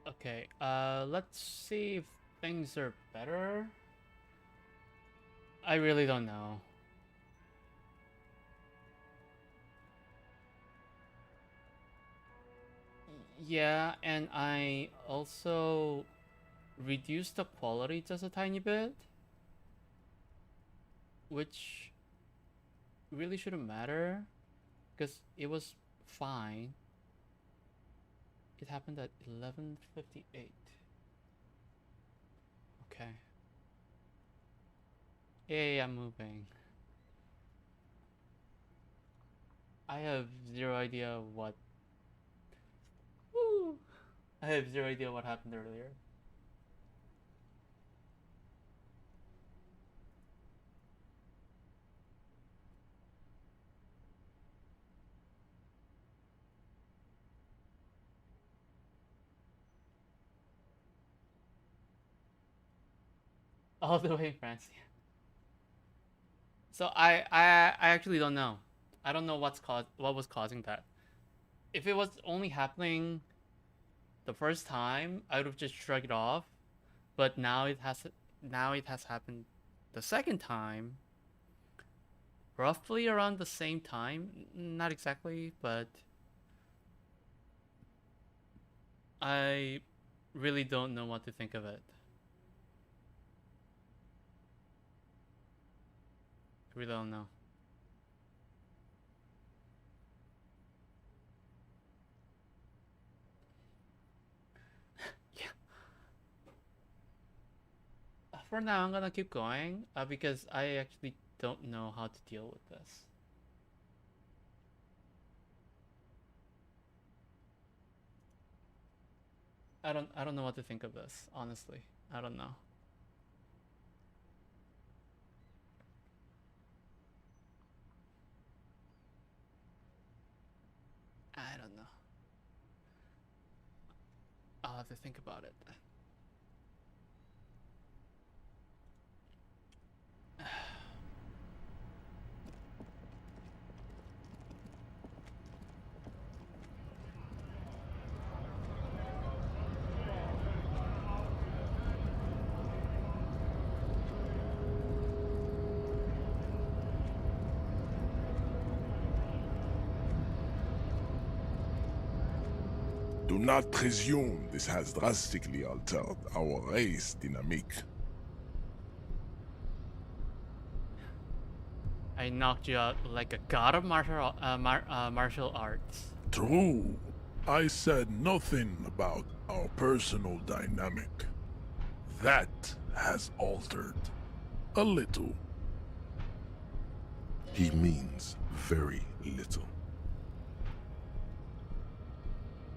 Okay, let's see if things are better. I really don't know. Yeah, and I also reduced the quality just a tiny bit, which really shouldn't matter because it was fine. It happened at 11:58. Okay. Yay, I'm moving. I have zero idea what. Woo! I have zero idea what happened earlier. All the way in France. So I actually don't know. I don't know what was causing that. If it was only happening the first time, I would have just shrugged it off. But now it has happened the second time, roughly around the same time. Not exactly, but I really don't know what to think of it. I really don't know. Yeah. For now, I'm gonna keep going because I actually don't know how to deal with this. I don't know what to think of this, honestly. I don't know. I don't know. I'll have to think about it. Do not presume this has drastically altered our race dynamic. I knocked you out like a god of martial arts. True, I said nothing about our personal dynamic. That has altered. A little. He means very little.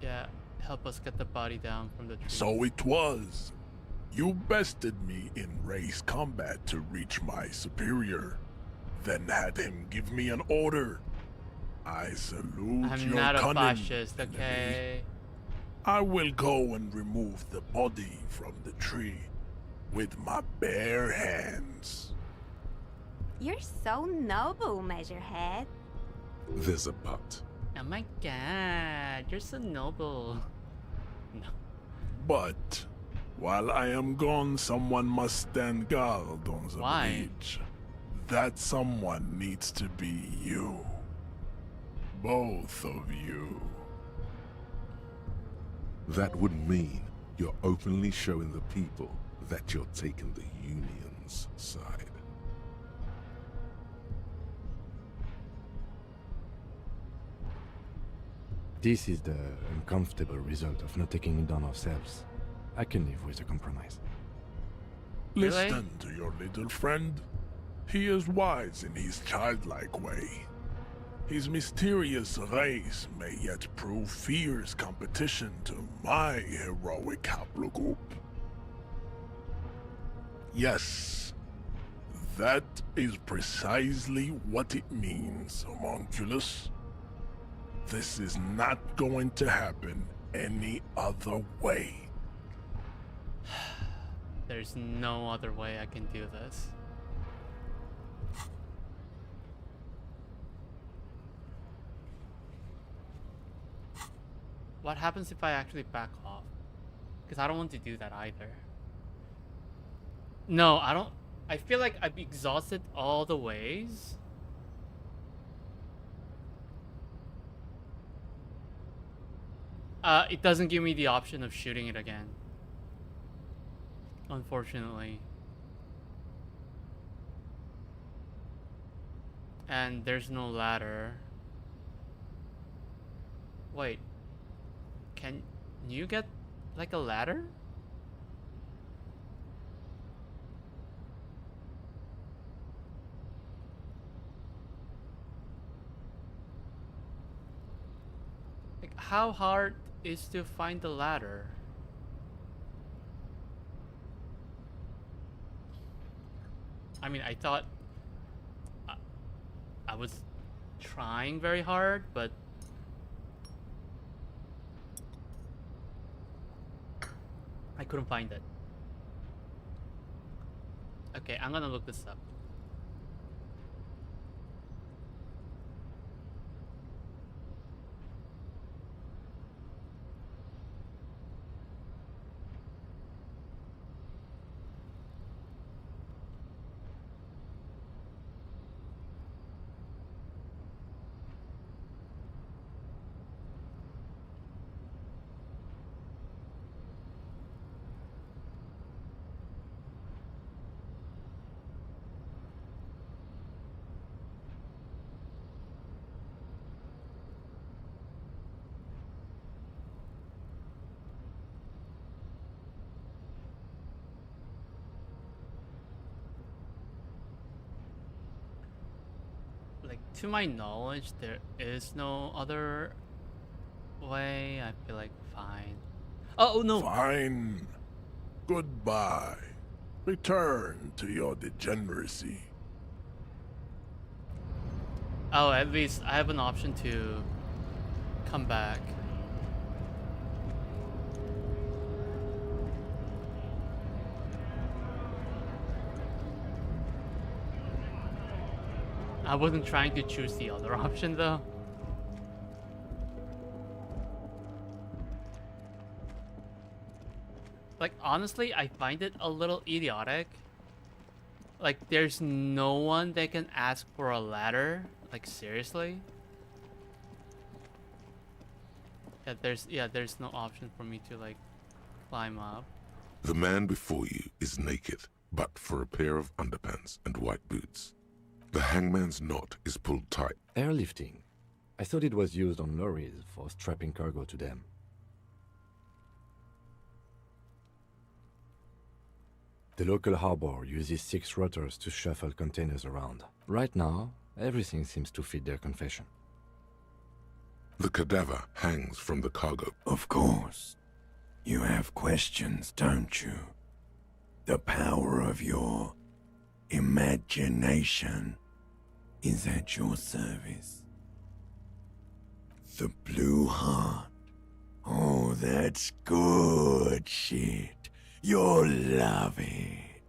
Yeah, help us get the body down from the tree. So it was. You bested me in race combat to reach my superior, then had him give me an order. I salute I'm your not a cunning, fascist, enemy. okay? I will go and remove the body from the tree with my bare hands. You're so noble, Measurehead. There's a but. Oh my god, you're so noble. No. But while I am gone, someone must stand guard on the Why? bridge. That someone needs to be you. Both of you. That would mean you're openly showing the people that you're taking the Union's side. This is the uncomfortable result of not taking it down ourselves. I can live with a compromise. Really? Listen to your little friend. He is wise in his childlike way. His mysterious race may yet prove fierce competition to my heroic haplogroup. Yes, that is precisely what it means, homunculus. This is not going to happen any other way. There's no other way I can do this. What happens if I actually back off? Because I don't want to do that either. No, I don't. I feel like I've exhausted all the ways. It doesn't give me the option of shooting it again. Unfortunately. And there's no ladder. Wait. Can you get like a ladder? Like, how hard is to find the ladder? I mean, I thought I was trying very hard, but I couldn't find it. Okay, I'm gonna look this up. Like, to my knowledge, there is no other way. I feel like fine. Oh no! Fine. Goodbye. Return to your degeneracy. Oh, at least I have an option to come back. I wasn't trying to choose the other option though. Like, honestly, I find it a little idiotic. Like, there's no one that can ask for a ladder. Like, seriously? There's no option for me to, like, climb up. The man before you is naked, but for a pair of underpants and white boots. The hangman's knot is pulled tight. Airlifting. I thought it was used on lorries for strapping cargo to them. The local harbor uses 6 rotors to shuffle containers around. Right now, everything seems to fit their confession. The cadaver hangs from the cargo. Of course. You have questions, don't you? The power of your imagination is at your service. The blue heart. Oh, that's good shit. You'll love it.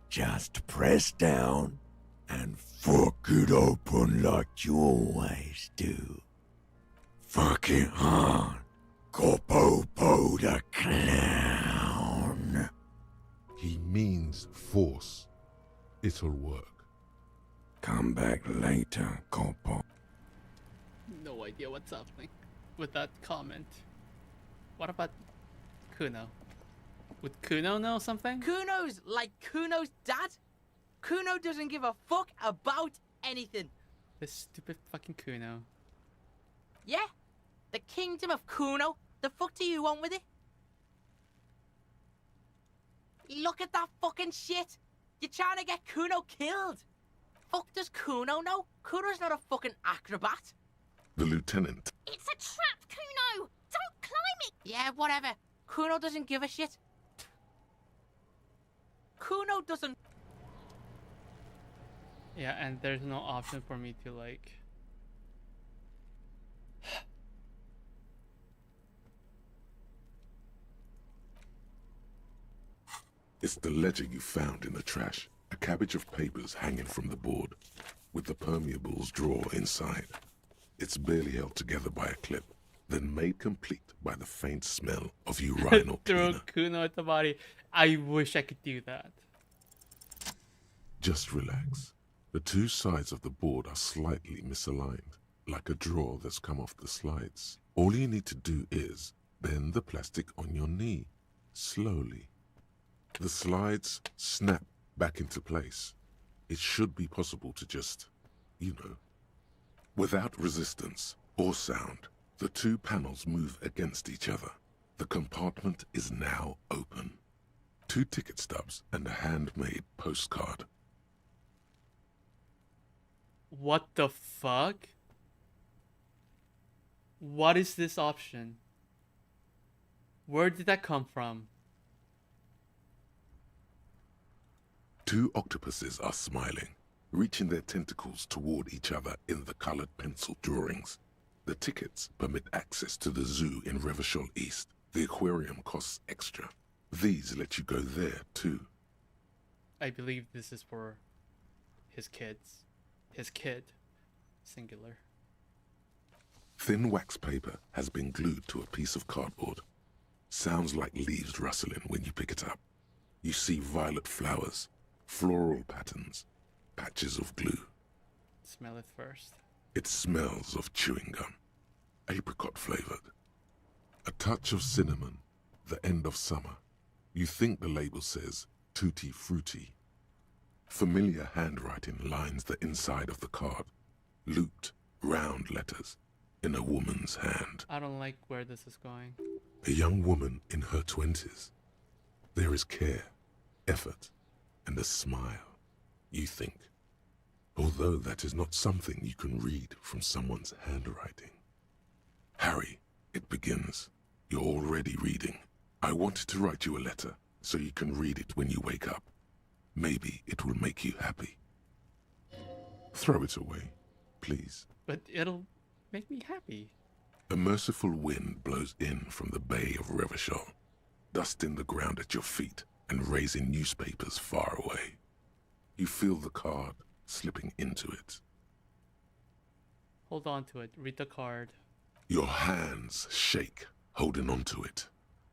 Just press down and fuck it open like you always do. Fuck it hard. Copopo the clown. He means force. It'll work. Come back later, Copo. No idea what's happening with that comment. What about Kuno? Would Kuno know something? Kuno's like Kuno's dad. Kuno doesn't give a fuck about anything. This stupid fucking Kuno. Yeah? The kingdom of Kuno? The fuck do you want with it? Look at that fucking shit. You're trying to get Kuno killed. Fuck does Kuno know? Kuno's not a fucking acrobat. The lieutenant. It's a trap, Kuno! Don't climb it! Yeah, whatever. Kuno doesn't give a shit. Kuno doesn't... Yeah, and there's no option for me to, like... It's the ledger you found in the trash. A cabbage of papers hanging from the board, with the permeables drawer inside. It's barely held together by a clip. then made complete by the faint smell of urinal Throw cleaner. Kuno at the body. I wish I could do that. Just relax. The two sides of the board are slightly misaligned, like a drawer that's come off the slides. All you need to do is bend the plastic on your knee, slowly. The slides snap back into place. It should be possible to just, without resistance or sound, the two panels move against each other. The compartment is now open. 2 ticket stubs and a handmade postcard. What the fuck? What is this option? Where did that come from? 2 octopuses are smiling, reaching their tentacles toward each other in the colored pencil drawings. The tickets permit access to the zoo in Revachol East. The aquarium costs extra. These let you go there too. I believe this is for his kids. His kid. Singular. Thin wax paper has been glued to a piece of cardboard. Sounds like leaves rustling when you pick it up. You see violet flowers, floral patterns, patches of glue. Smell it first. It smells of chewing gum, apricot flavored. A touch of cinnamon, the end of summer. You think the label says tutti frutti. Familiar handwriting lines the inside of the card. Looped, round letters in a woman's hand. I don't like where this is going. A young woman in her 20s. There is care, effort, and a smile, you think. Although that is not something you can read from someone's handwriting. Harry, it begins. You're already reading. I wanted to write you a letter so you can read it when you wake up. Maybe it will make you happy. Throw it away, please. But it'll make me happy. A merciful wind blows in from the bay of Revachol, dusting the ground at your feet and raising newspapers far away. You feel the card slipping into it. Hold on to it. Read the card. Your hands shake, holding onto it.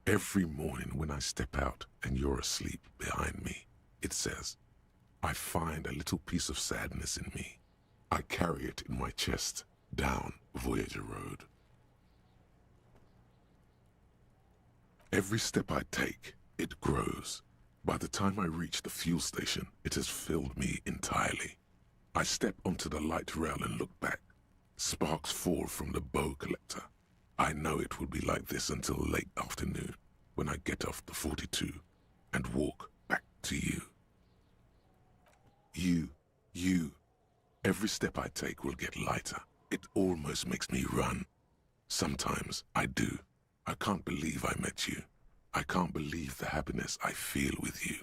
Every morning when I step out and you're asleep behind me, it says, I find a little piece of sadness in me. I carry it in my chest down Voyager Road. Every step I take, it grows. By the time I reach the fuel station, it has filled me entirely. I step onto the light rail and look back. Sparks fall from the bow collector. I know it will be like this until late afternoon, when I get off the 42 and walk back to you. You. Every step I take will get lighter. It almost makes me run. Sometimes I do. I can't believe I met you. I can't believe the happiness I feel with you.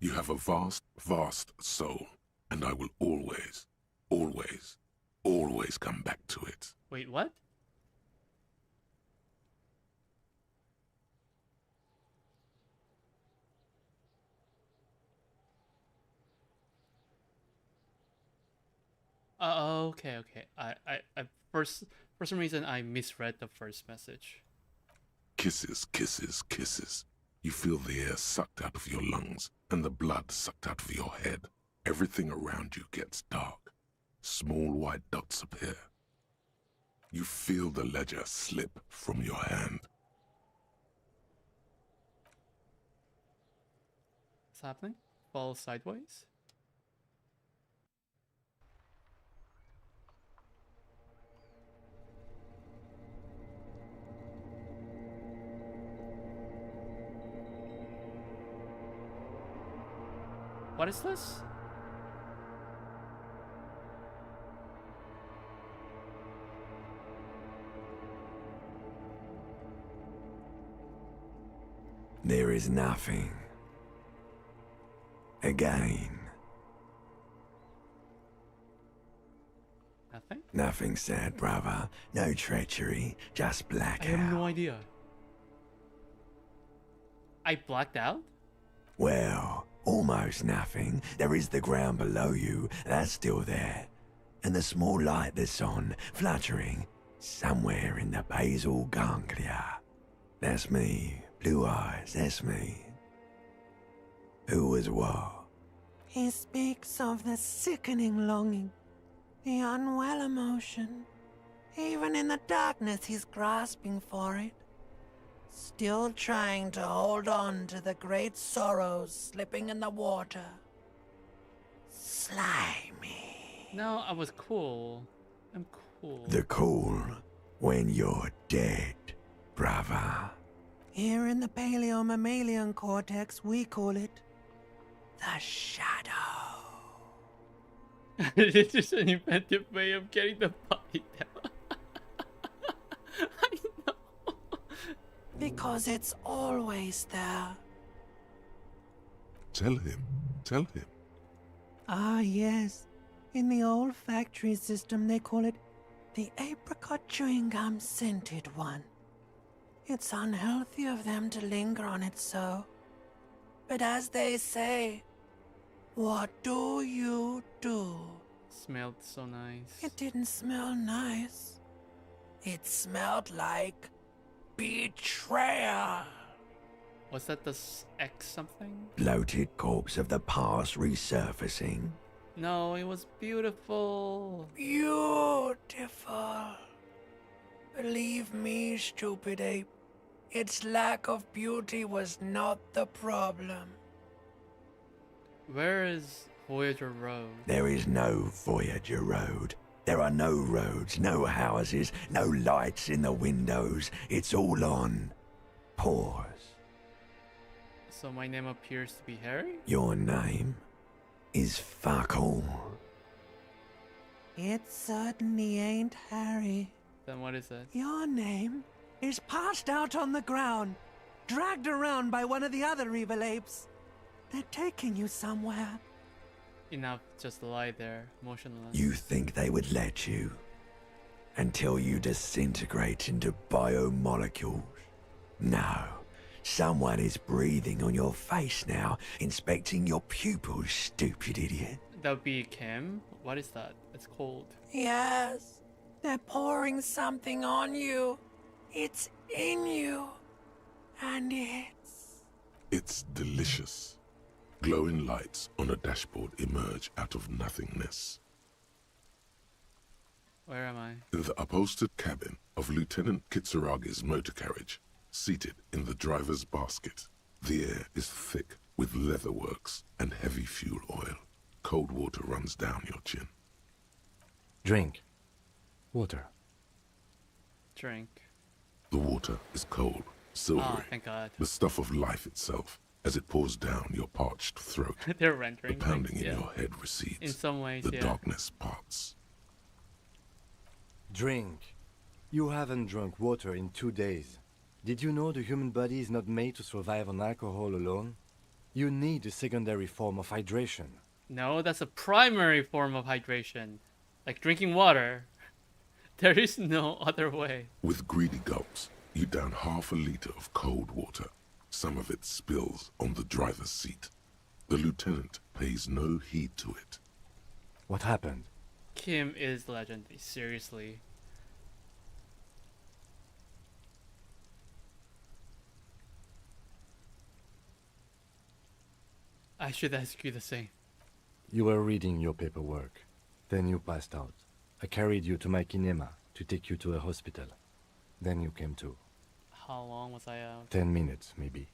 You have a vast, vast soul, and I will always, always, always come back to it. Wait, what? Okay. I first, for some reason, I misread the first message. Kisses, kisses, kisses. You feel the air sucked out of your lungs and the blood sucked out of your head. Everything around you gets dark. Small white dots appear. You feel the ledger slip from your hand. What's happening? Fall sideways? What is this? There is nothing. Again. Nothing? Nothing sad, brother. No treachery. Just I blackout. have no idea. I blacked out? Well, almost nothing. There is the ground below you. That's still there. And the small light that's on, fluttering. somewhere in the basal ganglia. That's me. Blue eyes, that's me. Who was what? He speaks of the sickening longing, the unwell emotion. Even in the darkness, he's grasping for it. Still trying to hold on to the great sorrows slipping in the water. Slimy. No, I was cool. I'm cool. The cool when you're dead, brother. Here in the paleo-mammalian cortex, we call it the shadow. It's just an inventive way of getting the body down. I know. Because it's always there. Tell him. Tell him. Ah, yes. In the olfactory system, they call it the apricot chewing gum scented one. It's unhealthy of them to linger on it so. But as they say, what do you do? Smelled so nice. It didn't smell nice. It smelled like betrayal. Was that the X something? Bloated corpse of the past resurfacing. No, it was beautiful. Beautiful. Believe me, stupid ape, its lack of beauty was not the problem. Where is Voyager Road? There is no Voyager Road. There are no roads, no houses, no lights in the windows. It's all on pause. So my name appears to be Harry? Your name is fuck all. It certainly ain't Harry. Then what is it? Your name is passed out on the ground, dragged around by one of the other evil apes. They're taking you somewhere. Enough, just lie there, motionless. You think they would let you? Until you disintegrate into biomolecules? No. Someone is breathing on your face now, inspecting your pupils, stupid idiot. That would be Kim? What is that? It's cold. Yes, they're pouring something on you. It's in you. And It's delicious. Glowing lights on a dashboard emerge out of nothingness. Where am I? In the upholstered cabin of Lieutenant Kitsuragi's motor carriage, seated in the driver's basket, the air is thick with leatherworks and heavy fuel oil. Cold water runs down your chin. Drink. Water. Drink. The water is cold, silvery, Oh, thank God. the stuff of life itself, as it pours down your parched throat. They're The rendering pounding things, in yeah. your head recedes. In some ways, The yeah. darkness parts. Drink. You haven't drunk water in 2 days. Did you know the human body is not made to survive on alcohol alone? You need a secondary form of hydration. No, that's a primary form of hydration. Like drinking water. There is no other way. With greedy gulps, you down half a liter of cold water. Some of it spills on the driver's seat. The lieutenant pays no heed to it. What happened? Kim is legendary, seriously. I should ask you the same. You were reading your paperwork. Then you passed out. I carried you to my kinema to take you to a hospital. Then you came to. How long was I out? 10 minutes, maybe.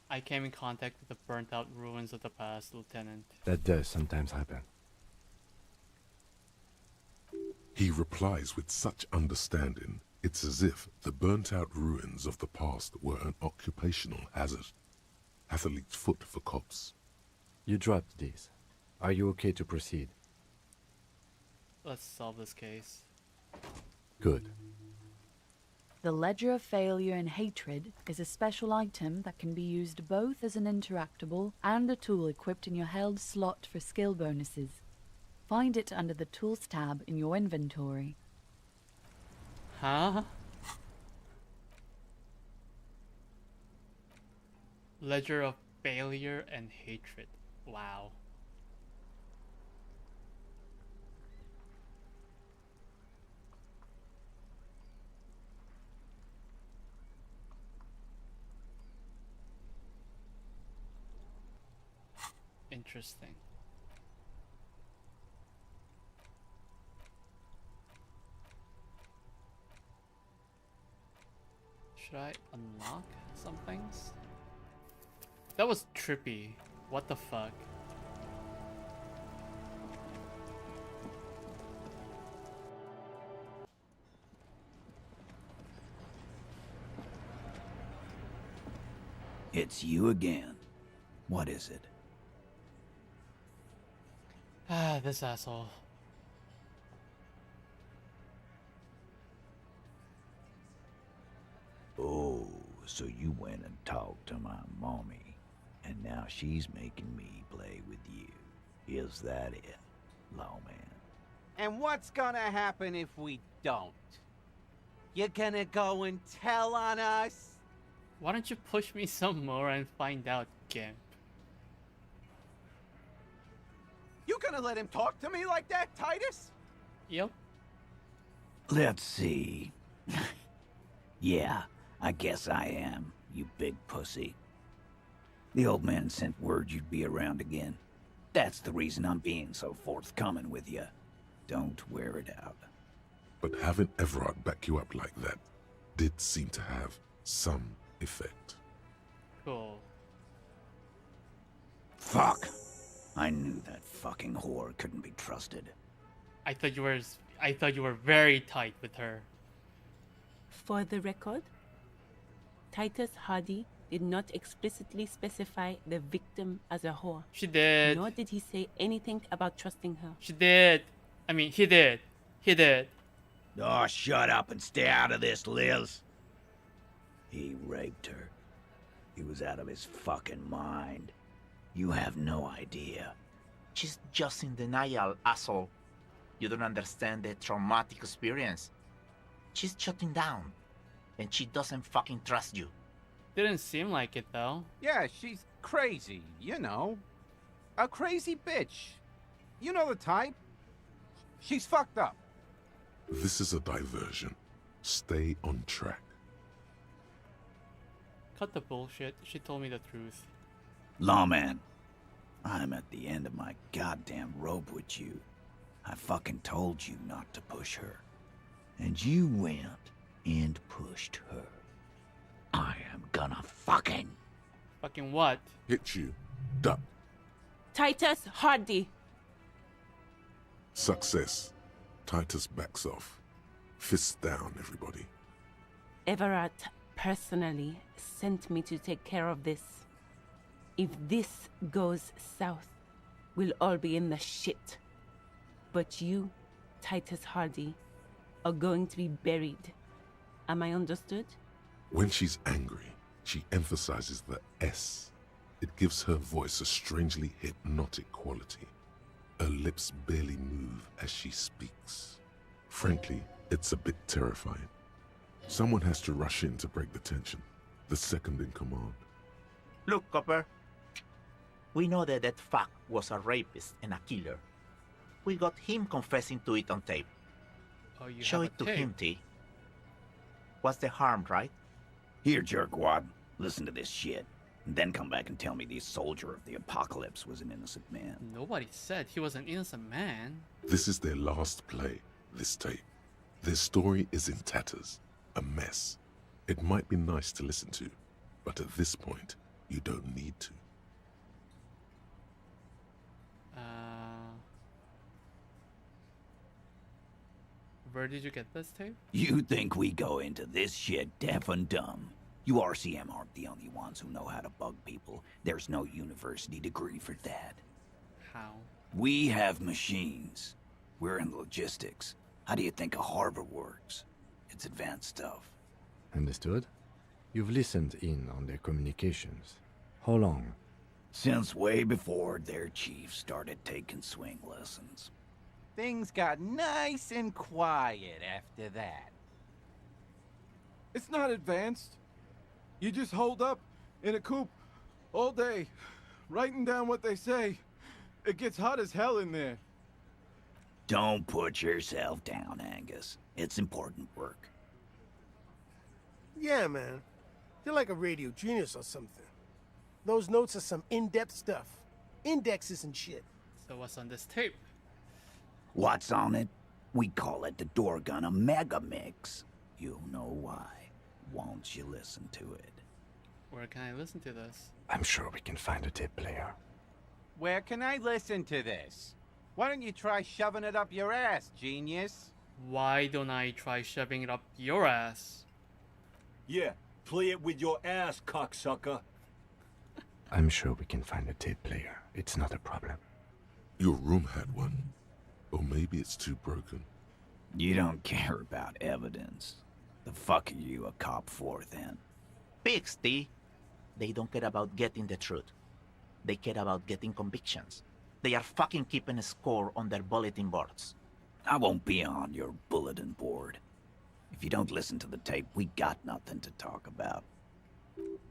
I came in contact with the burnt out ruins of the past, Lieutenant. That does sometimes happen. He replies with such understanding, it's as if the burnt-out ruins of the past were an occupational hazard. Athlete's foot for cops. You dropped these. Are you okay to proceed? Let's solve this case. Good. The Ledger of Failure and Hatred is a special item that can be used both as an interactable and a tool equipped in your held slot for skill bonuses. Find it under the Tools tab in your inventory. Huh? Ledger of Failure and Hatred. Wow. interesting. Should I unlock some things? That was trippy. What the fuck? It's you again. What is it? Ah, this asshole. Oh, so you went and talked to my mommy, and now she's making me play with you. Is that it, lawman? And what's gonna happen if we don't? You're gonna go and tell on us? Why don't you push me some more and find out, Gimp? You gonna let him talk to me like that, Titus? Yep. Let's see. Yeah, I guess I am, you big pussy. The old man sent word you'd be around again. That's the reason I'm being so forthcoming with you. Don't wear it out. But having Everard back you up like that did seem to have some effect. Cool. Fuck! I knew that fucking whore couldn't be trusted. I thought you were very tight with her. For the record, Titus Hardy did not explicitly specify the victim as a whore. She did. Nor did he say anything about trusting her. She did. I mean, he did. He did. Oh, shut up and stay out of this, Liz. He raped her. He was out of his fucking mind. You have no idea. She's just in denial, asshole. You don't understand the traumatic experience. She's shutting down. And she doesn't fucking trust you. Didn't seem like it though. Yeah, she's crazy, you know. A crazy bitch. You know the type. She's fucked up. This is a diversion. Stay on track. Cut the bullshit. She told me the truth. Lawman, I'm at the end of my goddamn rope with you. I fucking told you not to push her. And you went and pushed her. I am gonna fucking... Fucking what? Hit you. Duck. Titus Hardy! Success. Titus backs off. Fists down, everybody. Everard personally sent me to take care of this. If this goes south, we'll all be in the shit. But you, Titus Hardy, are going to be buried. Am I understood? When she's angry, she emphasizes the S. It gives her voice a strangely hypnotic quality. Her lips barely move as she speaks. Frankly, it's a bit terrifying. Someone has to rush in to break the tension. The second in command. Look, Copper. We know that that fuck was a rapist and a killer. We got him confessing to it on tape. Oh, you Show have it a to tape. him, T. What's the harm, right? Here, jerkwad, listen to this shit. And then come back and tell me the soldier of the apocalypse was an innocent man. Nobody said he was an innocent man. This is their last play, this tape. Their story is in tatters, a mess. It might be nice to listen to, but at this point, you don't need to. Where did you get this tape? You think we go into this shit deaf and dumb? You RCM aren't the only ones who know how to bug people. There's no university degree for that. How? We have machines. We're in logistics. How do you think a harbor works? It's advanced stuff. Understood? You've listened in on their communications. How long? Since way before their chief started taking swing lessons. Things got nice and quiet after that. It's not advanced. You just hold up in a coop all day, writing down what they say. It gets hot as hell in there. Don't put yourself down, Angus. It's important work. Yeah, man. You're like a radio genius or something. Those notes are some in-depth stuff. indexes and shit. So what's on this tape? What's on it? We call it the Dorgun Mega Mix. You know why. Won't you listen to it? Where can I listen to this? I'm sure we can find a tape player. Where can I listen to this? Why don't you try shoving it up your ass, genius? Why don't I try shoving it up your ass? Yeah, play it with your ass, cocksucker. I'm sure we can find a tape player. It's not a problem. Your room had one. Or maybe it's too broken. You don't care about evidence. The fuck are you a cop for, then? Pigs, T. They don't care about getting the truth. They care about getting convictions. They are fucking keeping a score on their bulletin boards. I won't be on your bulletin board. If you don't listen to the tape, we got nothing to talk about.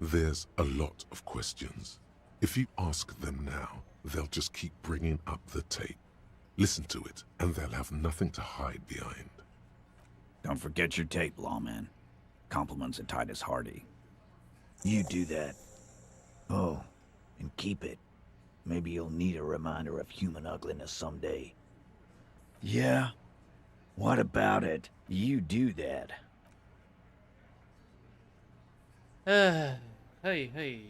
There's a lot of questions. If you ask them now, they'll just keep bringing up the tape. Listen to it, and they'll have nothing to hide behind. Don't forget your tape, lawman. Compliments of Titus Hardy. You do that. Oh, and keep it. Maybe you'll need a reminder of human ugliness someday. Yeah? What about it? You do that. Hey.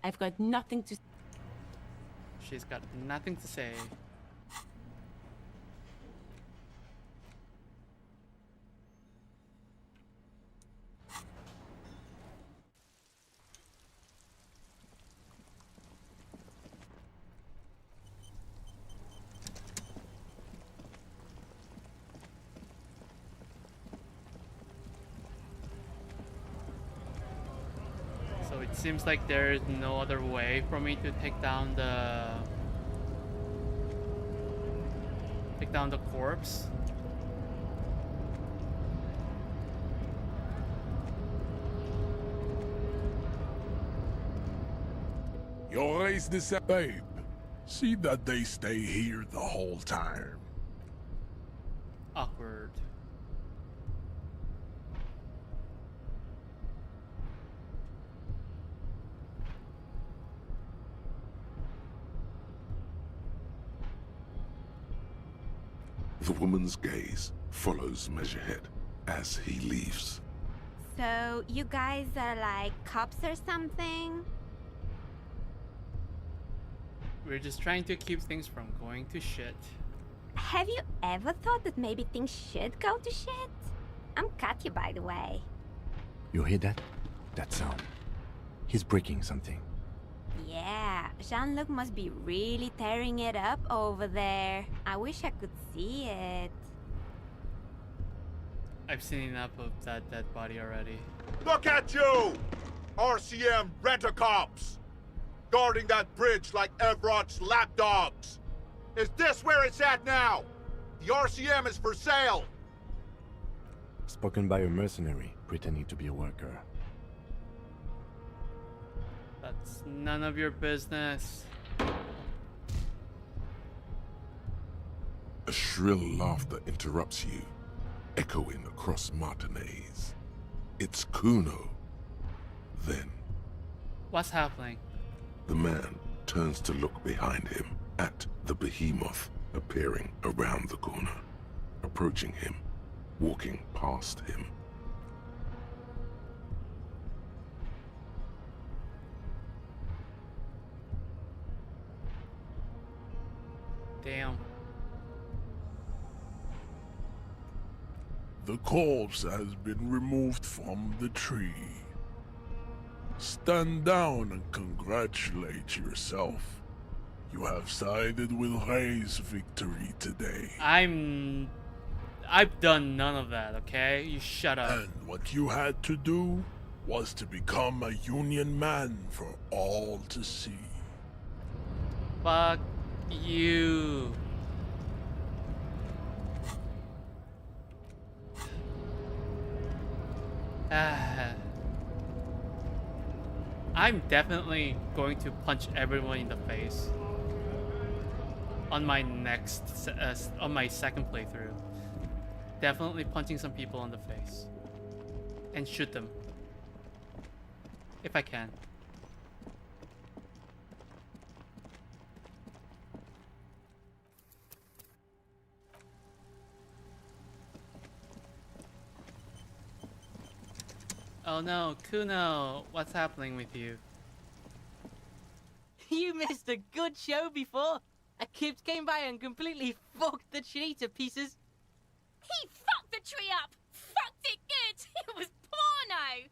I've got nothing to... She's got nothing to say. So it seems like there is no other way for me to take down the corpse. You raise this up, babe. See that they stay here the whole time. Awkward. The woman's gaze follows Measurehead as he leaves. So, you guys are like cops or something? We're just trying to keep things from going to shit. Have you ever thought that maybe things should go to shit? I'm Katya, by the way. You hear that? That sound. He's breaking something. Yeah, Jean-Luc must be really tearing it up over there. I wish I could see it. I've seen enough of that dead body already. Look at you! RCM rent-a-cops! Guarding that bridge like Everett's lapdogs! Is this where it's at now? The RCM is for sale! Spoken by a mercenary, pretending to be a worker. That's none of your business. A shrill laughter interrupts you, echoing across Martinez. It's Kuno. Then, What's happening? the man turns to look behind him at the behemoth appearing around the corner, approaching him, walking past him. Damn. The corpse has been removed from the tree. Stand down and congratulate yourself. You have sided with Ray's victory today. I've done none of that, okay? You shut up. And what you had to do was to become a union man for all to see. Fuck you. I'm definitely going to punch everyone in the face on my on my second playthrough. Definitely punching some people in the face and shoot them. If I can. Oh no, Kuno, what's happening with you? You missed a good show before. A kid came by and completely fucked the tree to pieces. He fucked the tree up! Fucked it good! It was porno!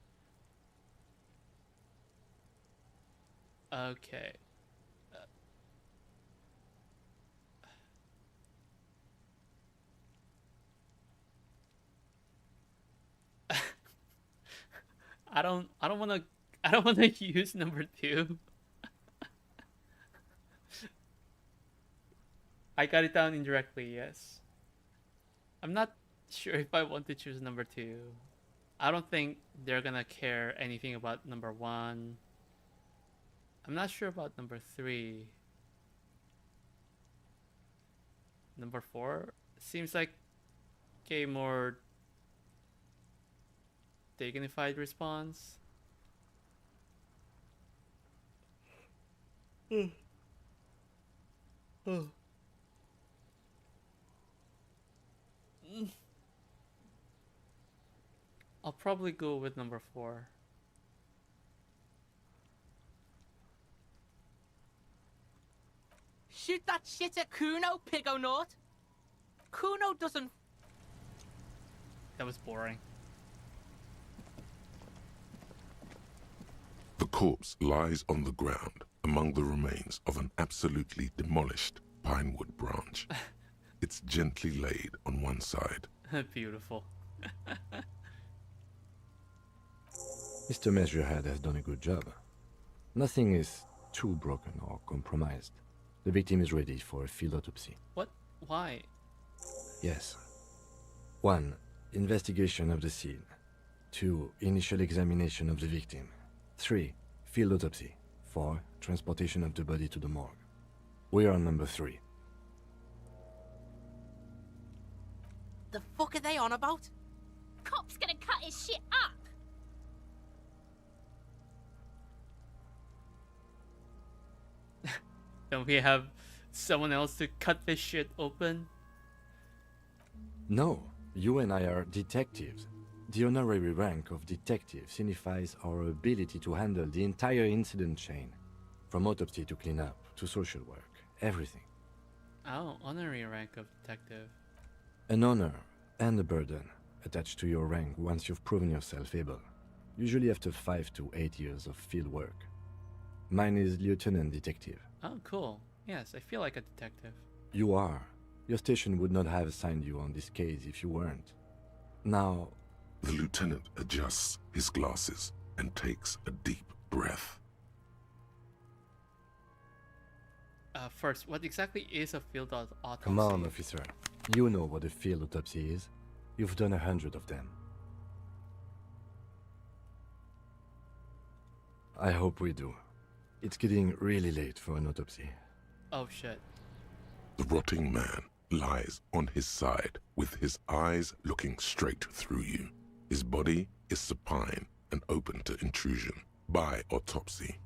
Okay. I don't wanna use number 2. I got it down indirectly, yes. I'm not sure if I want to choose number 2. I don't think they're gonna care anything about number 1. I'm not sure about number 3. Number 4 seems like a more dignified response. I'll probably go with number 4. Shoot that shit at Kuno, Pigonaut. Kuno doesn't... That was boring. The corpse lies on the ground among the remains of an absolutely demolished pinewood branch. It's gently laid on one side. Beautiful. Mr. Measurehead has done a good job. Nothing is too broken or compromised. The victim is ready for a field autopsy. What? Why? Yes. 1. Investigation of the scene. 2. Initial examination of the victim. 3. Field autopsy. 4. Transportation of the body to the morgue. We are on number 3. The fuck are they on about? Cop's gonna cut his shit up! Don't we have someone else to cut this shit open? No, you and I are detectives. The honorary rank of detective signifies our ability to handle the entire incident chain, from autopsy to cleanup to social work, everything. Oh, honorary rank of detective. An honor and a burden attached to your rank once you've proven yourself able, usually after 5 to 8 years of field work. Mine is lieutenant detective. Oh, cool. Yes, I feel like a detective. You are. Your station would not have assigned you on this case if you weren't. Now... The lieutenant adjusts his glasses and takes a deep breath. First, what exactly is a field autopsy? Come on, officer. You know what a field autopsy is. You've done 100 of them. I hope we do. It's getting really late for an autopsy. Oh shit. The rotting man lies on his side with his eyes looking straight through you. His body is supine and open to intrusion by autopsy.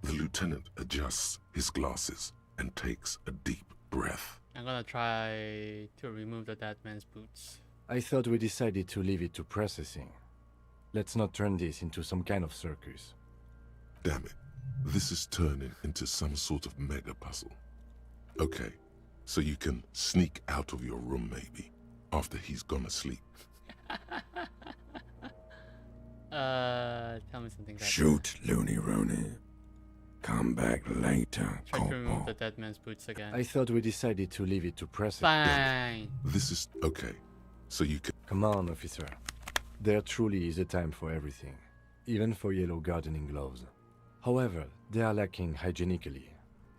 The lieutenant adjusts his glasses and takes a deep breath. I'm gonna try to remove the dead man's boots. I thought we decided to leave it to processing. Let's not turn this into some kind of circus. Damn it. This is turning into some sort of mega puzzle. Okay, so you can sneak out of your room maybe, after he's gone asleep. Tell me something. Shoot, Looney Rooney. Come back later, Try to remove the dead man's boots again. I thought we decided to leave it to processing. Fine. This is okay, so you can... Come on, officer. There truly is a time for everything, even for yellow gardening gloves. However, they are lacking hygienically.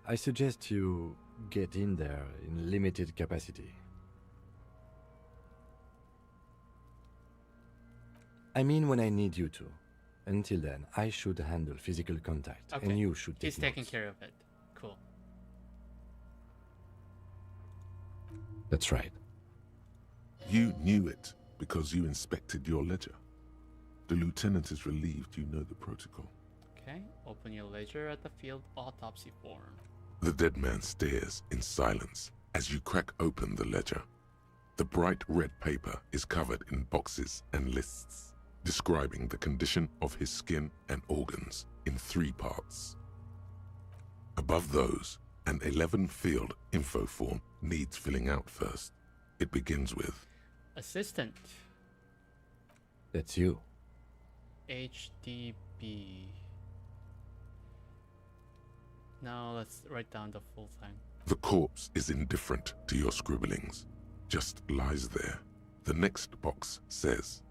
I suggest you get in there in limited capacity. I mean when I need you to. Until then, I should handle physical contact, Okay. and you should take He's taking notes. care of it. Cool. That's right. You knew it because you inspected your ledger. The lieutenant is relieved you know the protocol. Okay, open your ledger at the field autopsy form. The dead man stares in silence as you crack open the ledger. The bright red paper is covered in boxes and lists, describing the condition of his skin and organs in 3 parts. Above those, an 11-field info form needs filling out first. It begins with Assistant. That's you. HDB. Now let's write down the full thing. The corpse is indifferent to your scribblings, just lies there. The next box says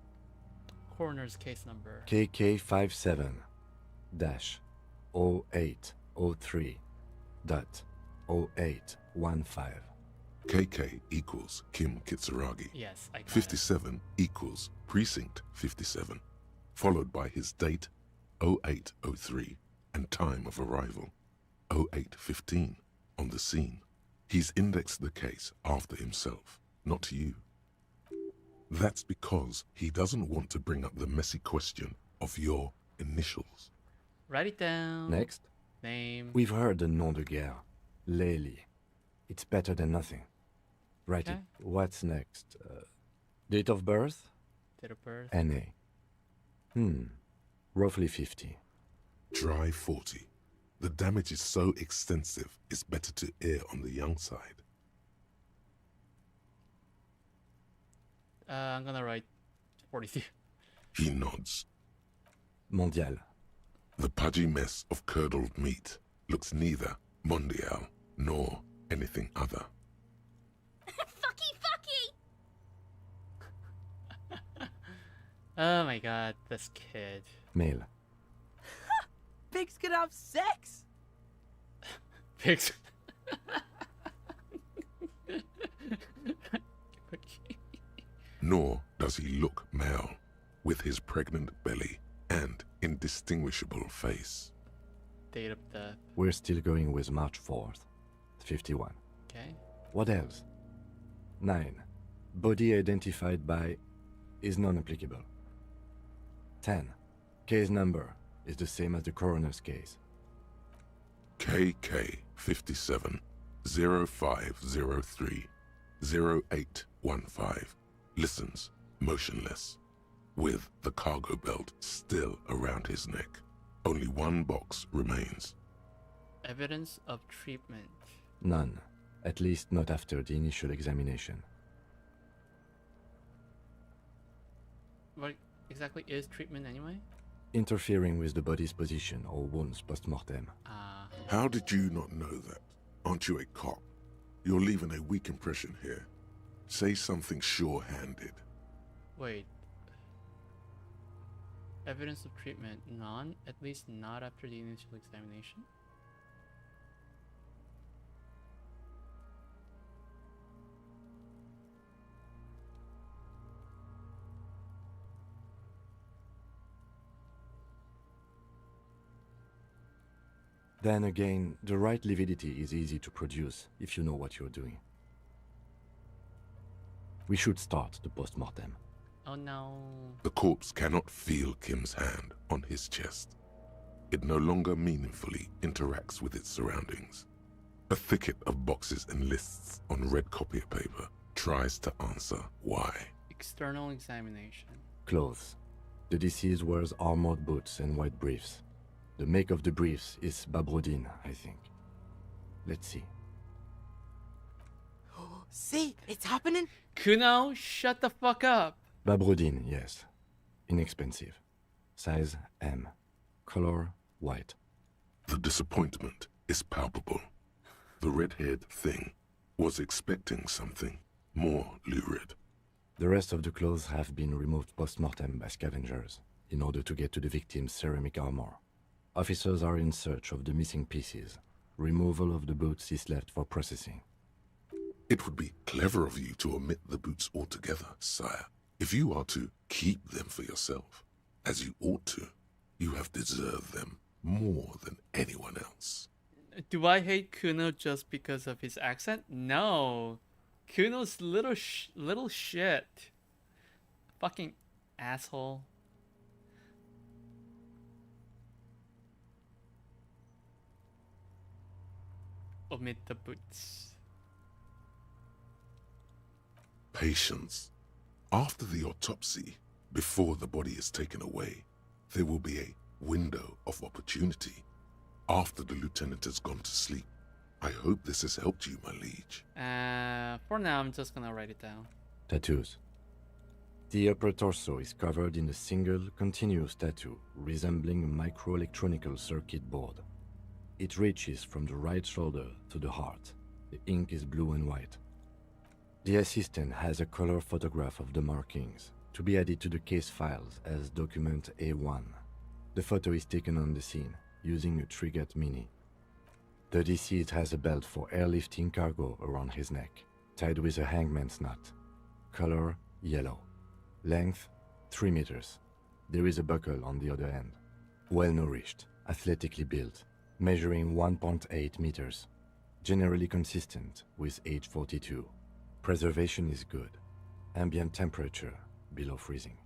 Coroner's case number. KK57-0803.0815. KK equals Kim Kitsuragi. Yes, I got 57 equals Precinct 57, followed by his date 0803 and time of arrival 0815 on the scene. He's indexed the case after himself, not you. That's because he doesn't want to bring up the messy question of your initials. Write it down. Next. Name. We've heard the nom de guerre. Lely. It's better than nothing. Write Okay. it. What's next? Date of birth? Date of birth. NA. Roughly 50. Try 40. The damage is so extensive, it's better to err on the young side. I'm gonna write 42. He nods. Mondial. The pudgy mess of curdled meat looks neither mondial nor anything other. Fucky, fucky! Oh my god, this kid. Male. Pigs can have sex! Pigs. Nor does he look male, with his pregnant belly and indistinguishable face. Date of death. We're still going with March 4th. 51. Okay. What else? 9. Body identified by is non-applicable. 10. Case number is the same as the coroner's case. KK 57 0503 0815 listens motionless, with the cargo belt still around his neck. Only one box remains. Evidence of treatment. None. At least not after the initial examination. What exactly is treatment anyway? Interfering with the body's position or wounds post-mortem. How did you not know that? Aren't you a cop? You're leaving a weak impression here. Say something sure-handed. Wait. Evidence of treatment. None? At least not after the initial examination? Then again, the right lividity is easy to produce if you know what you're doing. We should start the post-mortem. Oh no. The corpse cannot feel Kim's hand on his chest. It no longer meaningfully interacts with its surroundings. A thicket of boxes and lists on red copier paper tries to answer why. External examination. Clothes. The deceased wears armored boots and white briefs. The make of the briefs is Babrodin, I think. Let's see. See, it's happening. Kuno, shut the fuck up. Babrodin, yes. Inexpensive. Size M. Color white. The disappointment is palpable. The red-haired thing was expecting something more lurid. The rest of the clothes have been removed post-mortem by scavengers in order to get to the victim's ceramic armor. Officers are in search of the missing pieces. Removal of the boots is left for processing. It would be clever of you to omit the boots altogether, sire. If you are to keep them for yourself, as you ought to, you have deserved them more than anyone else. Do I hate Kuno just because of his accent? No. Kuno's little shit. Fucking asshole. omit the boots. Patience. After the autopsy, before the body is taken away, there will be a window of opportunity. After the lieutenant has gone to sleep. I hope this has helped you, my liege. For now, I'm just gonna write it down. Tattoos. The upper torso is covered in a single, continuous tattoo resembling a microelectronical circuit board. It reaches from the right shoulder to the heart. The ink is blue and white. The assistant has a color photograph of the markings to be added to the case files as document A1. The photo is taken on the scene using a Trigat Mini. The deceased has a belt for airlifting cargo around his neck, tied with a hangman's knot. Color yellow. Length 3 meters. There is a buckle on the other end. Well nourished, athletically built, measuring 1.8 meters. Generally consistent with age 42. Preservation is good. Ambient temperature below freezing.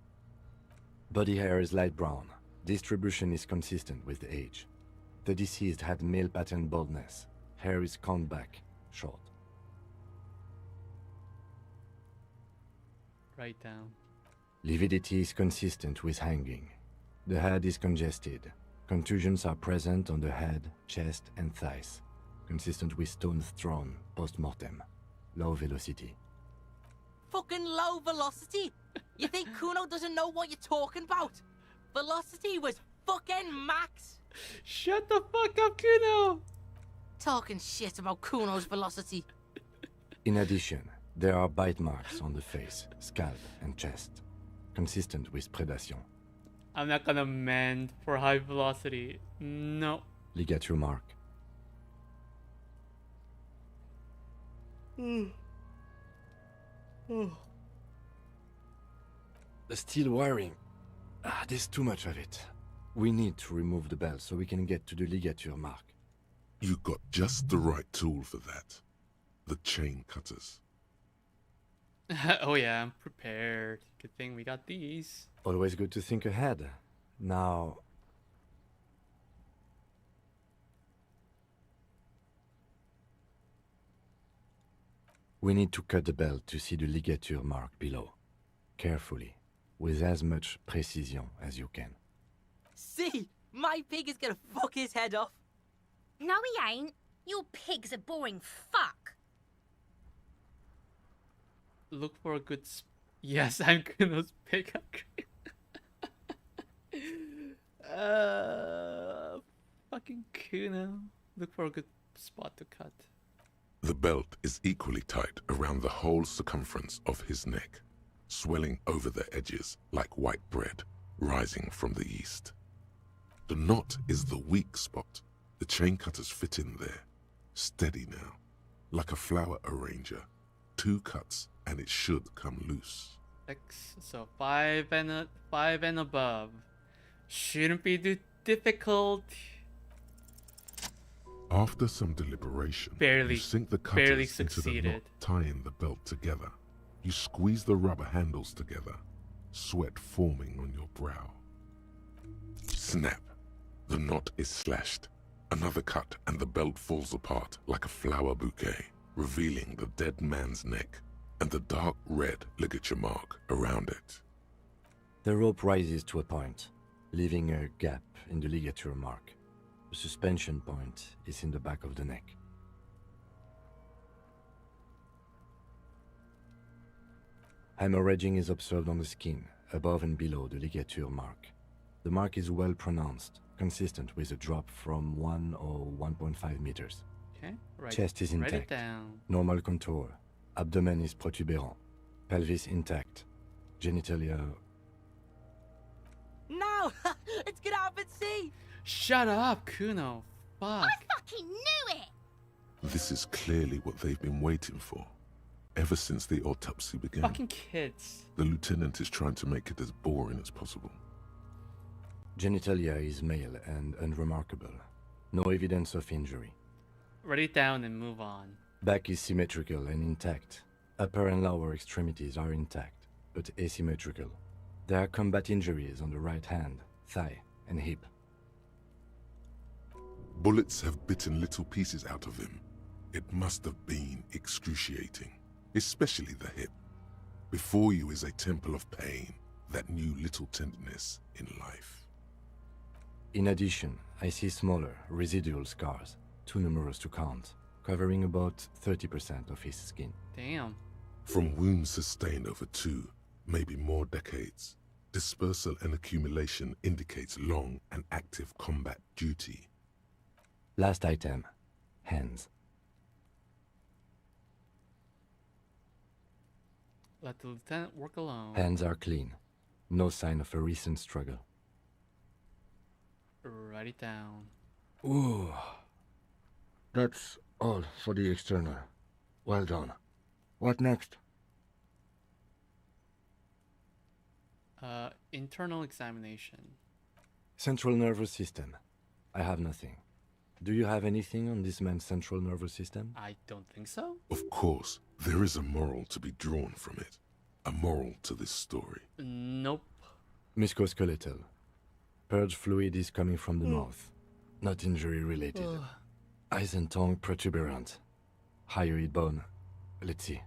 Body hair is light brown. Distribution is consistent with the age. The deceased had male pattern baldness. Hair is combed back, short. Write down. Lividity is consistent with hanging. The head is congested. Contusions are present on the head, chest, and thighs. Consistent with stones thrown post-mortem. Low velocity. Fucking low velocity? You think Kuno doesn't know what you're talking about? Velocity was fucking max. Shut the fuck up, Kuno! Talking shit about Kuno's velocity. In addition, there are bite marks on the face, scalp, and chest. Consistent with predation. I'm not gonna mend for high velocity. No. Ligature mark. The steel wiring. There's too much of it. We need to remove the belt so we can get to the ligature mark. You got just the right tool for that. The chain cutters. Oh yeah, I'm prepared. Good thing we got these. Always good to think ahead. Now... we need to cut the belt to see the ligature mark below. Carefully, with as much precision as you can. See, my pig is gonna fuck his head off. No, he ain't. Your pig's a boring fuck. Look for a good yes, I'm Kuno's pig. Fucking Kuno. Look for a good spot to cut. The belt is equally tight around the whole circumference of his neck, swelling over the edges like white bread rising from the east. The knot is the weak spot. The chain cutters fit in there. Steady now, like a flower arranger. 2 cuts and it should come loose. So 5 and above. Shouldn't be too difficult. After some deliberation, Barely- you sink the barely cutters into the succeeded. knot tying the belt together. You squeeze the rubber handles together, sweat forming on your brow. Snap. The knot is slashed. Another cut and the belt falls apart like a flower bouquet, revealing the dead man's neck and the dark red ligature mark around it. The rope rises to a point, leaving a gap in the ligature mark. The suspension point is in the back of the neck. Hemorrhaging is observed on the skin, above and below the ligature mark. The mark is well pronounced, consistent with a drop from 1 or 1.5 meters. Okay, Chest is write it intact. down. Normal contour. Abdomen is protuberant. Pelvis intact. Genitalia... No! Let's get up and see! Shut up, Kuno. Fuck. I fucking knew it! This is clearly what they've been waiting for. Ever since the autopsy began, Fucking kids. the lieutenant is trying to make it as boring as possible. Genitalia is male and unremarkable. No evidence of injury. Write it down and move on. Back is symmetrical and intact. Upper and lower extremities are intact, but asymmetrical. There are combat injuries on the right hand, thigh, and hip. Bullets have bitten little pieces out of him. It must have been excruciating, especially the hip. Before you is a temple of pain that knew little tenderness in life. In addition, I see smaller, residual scars, too numerous to count, covering about 30% of his skin. Damn. From wounds sustained over 2, maybe more decades, dispersal and accumulation indicates long and active combat duty. Last item, hands. Let the lieutenant work alone. Hands are clean. No sign of a recent struggle. Write it down. Ooh. That's all for the external. Well done. What next? Internal examination. Central nervous system. I have nothing. Do you have anything on this man's central nervous system? I don't think so. Of course, there is a moral to be drawn from it. A moral to this story. Nope. Musculoskeletal. Purge fluid is coming from the mouth. Not injury related. Eyes and tongue protuberant. Hyoid bone. Let's see.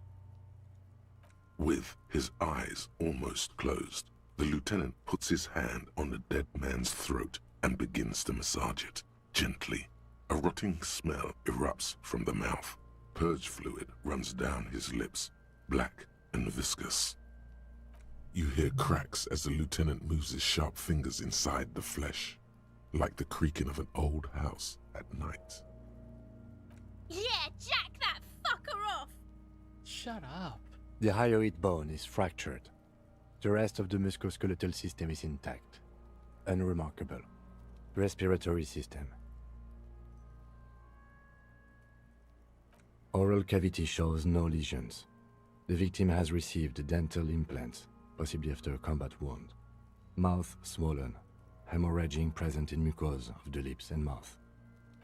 With his eyes almost closed, the lieutenant puts his hand on the dead man's throat and begins to massage it, gently. A rotting smell erupts from the mouth. Purge fluid runs down his lips, black and viscous. You hear cracks as the lieutenant moves his sharp fingers inside the flesh, like the creaking of an old house at night. Yeah, jack that fucker off! Shut up. The hyoid bone is fractured. The rest of the musculoskeletal system is intact. Unremarkable. Respiratory system. Oral cavity shows no lesions. The victim has received dental implants, possibly after a combat wound. Mouth swollen. Hemorrhaging present in mucosa of the lips and mouth.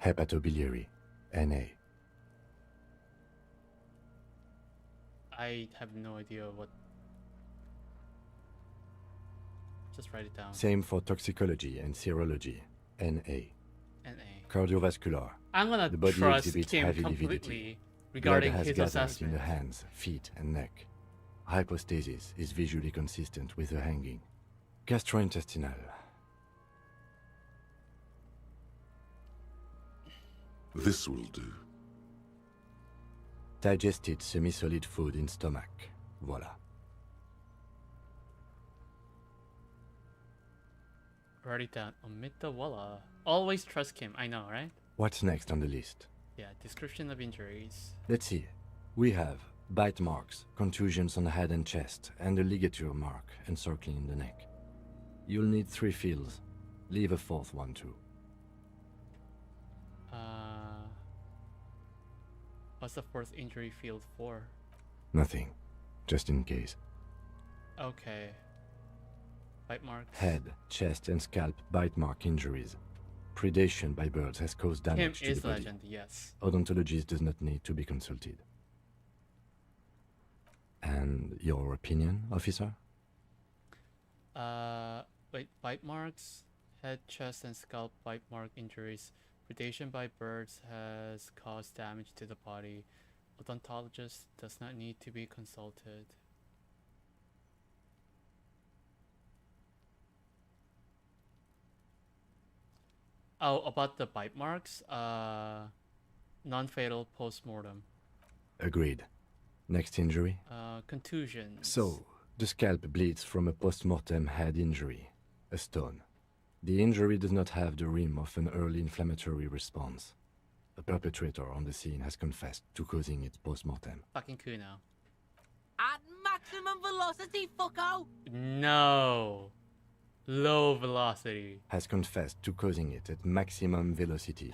Hepatobiliary. NA. I have no idea what. Just write it down. Same for toxicology and serology. NA. Cardiovascular. I'm gonna the body trust exhibits him heavy completely lividity. regarding Blood has his gathered assessment. in the hands, feet, and neck. Hypostasis is visually consistent with the hanging. Gastrointestinal. This will do. Digested semi-solid food in stomach. Voila. Write it down. Omit the walla. Always trust Kim. I know, right? What's next on the list? Yeah. Description of injuries. Let's see. We have bite marks, contusions on the head and chest, and a ligature mark encircling the neck. You'll need 3 fields. Leave a 4th one too. What's the 4th injury field for? Nothing. Just in case. Okay. Bite marks. Head, chest, and scalp bite mark injuries. Predation by birds has caused Kim damage to is the body. legend, yes. Odontologist does not need to be consulted. And your opinion, officer? Wait, bite marks, head, chest, and scalp bite mark injuries. Predation by birds has caused damage to the body. Odontologist does not need to be consulted. Oh, about the bite marks, non-fatal post-mortem. Agreed. Next injury? Contusions. So, the scalp bleeds from a post-mortem head injury, a stone. The injury does not have the rim of an early inflammatory response. The perpetrator on the scene has confessed to causing it post-mortem. Fucking Kuno. At maximum velocity, fucko! No. Low velocity. Has confessed to causing it at maximum velocity.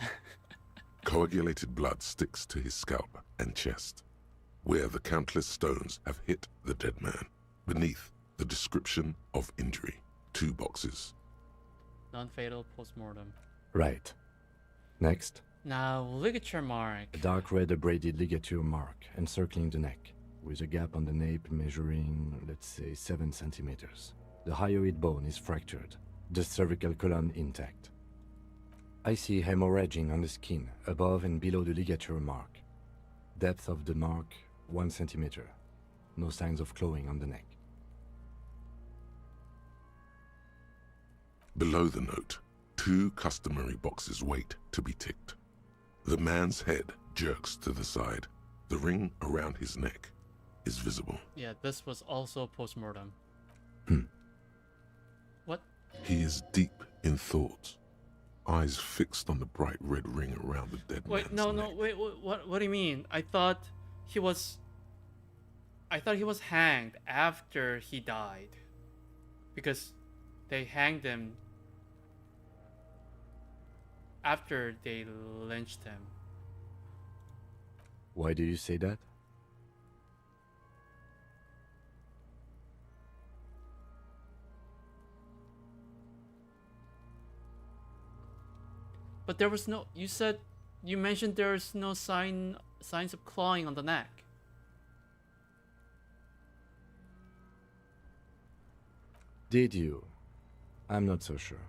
Coagulated blood sticks to his scalp and chest, where the countless stones have hit the dead man. Beneath, the description of injury. 2 boxes. Non-fatal post-mortem. Right. Next. Now, ligature mark. A dark red abraded ligature mark encircling the neck, with a gap on the nape measuring, let's say, 7 centimeters. The hyoid bone is fractured, the cervical column intact. I see hemorrhaging on the skin, above and below the ligature mark. Depth of the mark, 1 centimeter. No signs of clawing on the neck. Below the note, 2 customary boxes wait to be ticked. The man's head jerks to the side. The ring around his neck is visible. Yeah, this was also post-mortem. What? He is deep in thought, eyes fixed on the bright red ring around the dead Wait, man's no, neck. wait, what do you mean? I thought he was hanged after he died. Because they hanged him after they lynched him. Why do you say that? But there was no. You mentioned there's no signs of clawing on the neck. Did you? I'm not so sure.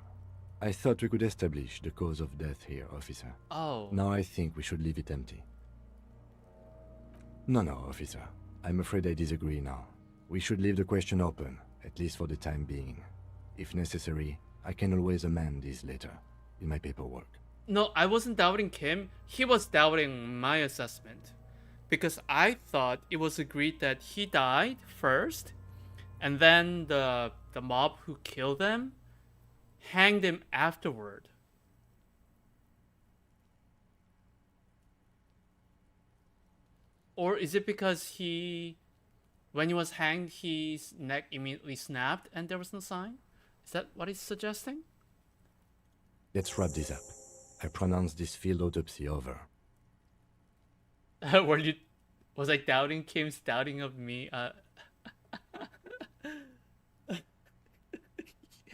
I thought we could establish the cause of death here, officer. Oh. Now I think we should leave it empty. No, officer. I'm afraid I disagree now. We should leave the question open, at least for the time being. If necessary, I can always amend this later, in my paperwork. No, I wasn't doubting Kim. He was doubting my assessment. Because I thought it was agreed that he died first, and then the mob who killed him hanged him afterward. Or is it because when he was hanged, his neck immediately snapped and there was no sign? Is that what he's suggesting? Let's wrap this up. I pronounce this field autopsy over. Was I doubting Kim's doubting of me? Yeah,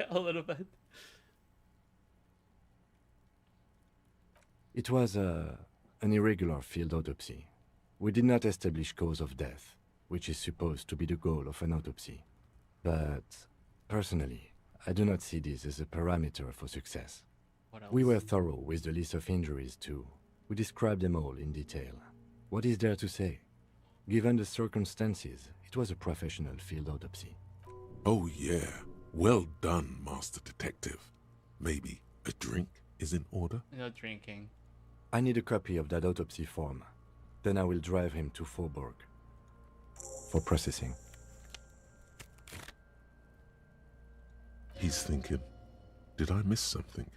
a little bit. It was an irregular field autopsy. We did not establish cause of death, which is supposed to be the goal of an autopsy. But, personally, I do not see this as a parameter for success. What else? We were thorough with the list of injuries too. We described them all in detail. What is there to say? Given the circumstances, it was a professional field autopsy. Oh yeah, well done, Master Detective. Maybe a drink is in order? No drinking. I need a copy of that autopsy form. Then I will drive him to Faubourg for processing. He's thinking, did I miss something?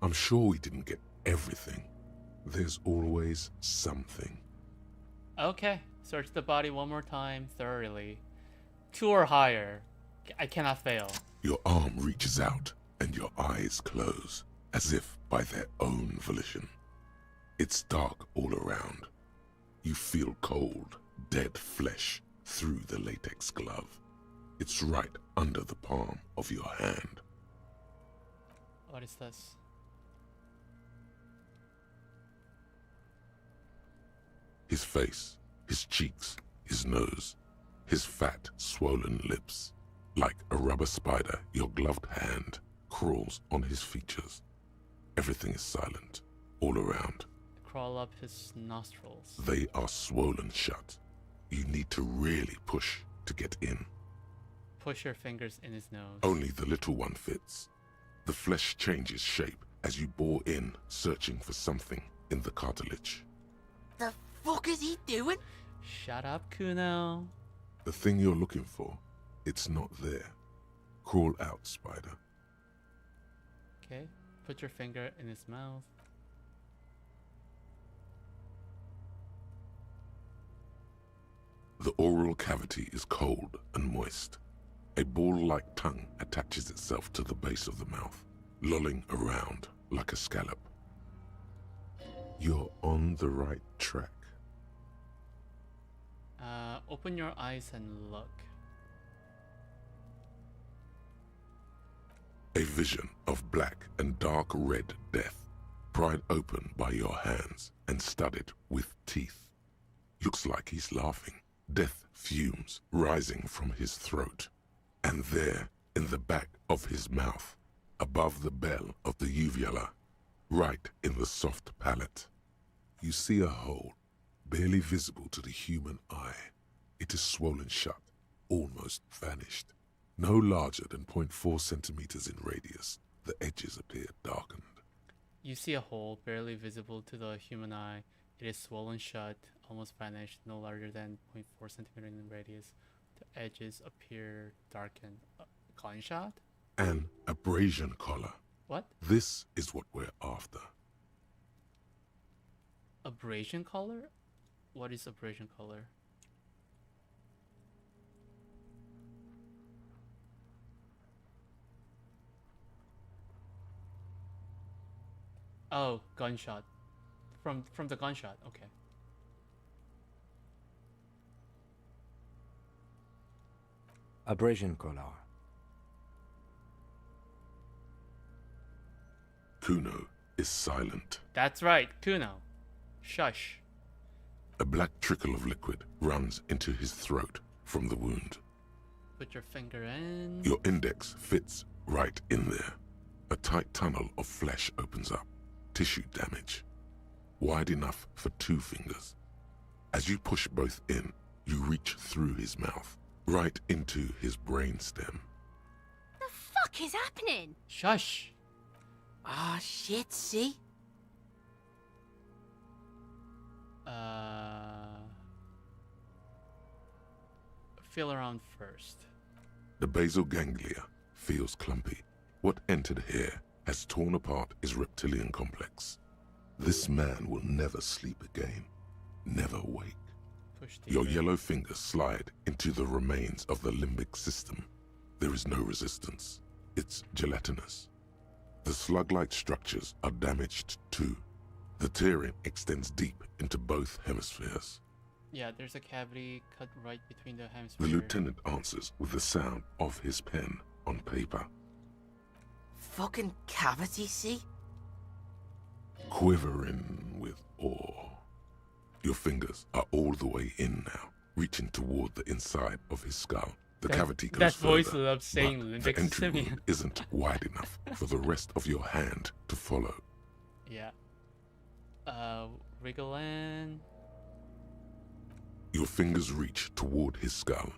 I'm sure we didn't get everything. There's always something. Okay, search the body one more time thoroughly. 2 or higher. I cannot fail. Your arm reaches out and your eyes close, as if by their own volition. It's dark all around. You feel cold, dead flesh through the latex glove. It's right under the palm of your hand. What is this? His face, his cheeks, his nose, his fat, swollen lips. Like a rubber spider, your gloved hand crawls on his features. Everything is silent, all around. Crawl up his nostrils. They are swollen shut. You need to really push to get in. Push your fingers in his nose. Only the little one fits. The flesh changes shape as you bore in, searching for something in the cartilage. The fuck is he doing? Shut up, Kuno. The thing you're looking for, it's not there. Crawl out, spider. Okay, put your finger in his mouth. The oral cavity is cold and moist. A ball-like tongue attaches itself to the base of the mouth, lolling around like a scallop. You're on the right track. Open your eyes and look. A vision of black and dark red death, pried open by your hands and studded with teeth. Looks like he's laughing. Death fumes rising from his throat. And there, in the back of his mouth, above the bell of the uvula, right in the soft palate. You see a hole, barely visible to the human eye. It is swollen shut, almost vanished. No larger than 0.4 centimeters in radius, the edges appear darkened. You see a hole barely visible to the human eye. It is swollen shut, almost vanished, no larger than 0.4 centimeter in radius. The edges appear darkened. Gunshot? An abrasion collar. What? This is what we're after. Abrasion color? What is abrasion color? Oh, gunshot. From the gunshot. Okay. Abrasion collar. Kuno is silent. That's right, Kuno. Shush. A black trickle of liquid runs into his throat from the wound. Put your finger in. Your index fits right in there. A tight tunnel of flesh opens up. Tissue damage. Wide enough for 2 fingers. As you push both in, you reach through his mouth, right into his brainstem. The fuck is happening? Shush. Ah, shit, see? Feel around first. The basal ganglia feels clumpy. What entered here has torn apart his reptilian complex. This man will never sleep again, never wake. Your yellow fingers slide into the remains of the limbic system. There is no resistance. It's gelatinous. The slug-like structures are damaged too. The tearing extends deep into both hemispheres. Yeah, there's a cavity cut right between the The hemispheres. lieutenant answers with the sound of his pen on paper. Fucking cavity, see? Quivering with awe. Your fingers are all the way in now, reaching toward the inside of his skull. The cavity goes That voice further, loves saying but limbic the entry system. wound isn't wide enough for the rest of your hand to follow. Yeah. Wriggle in. Your fingers reach toward his skull.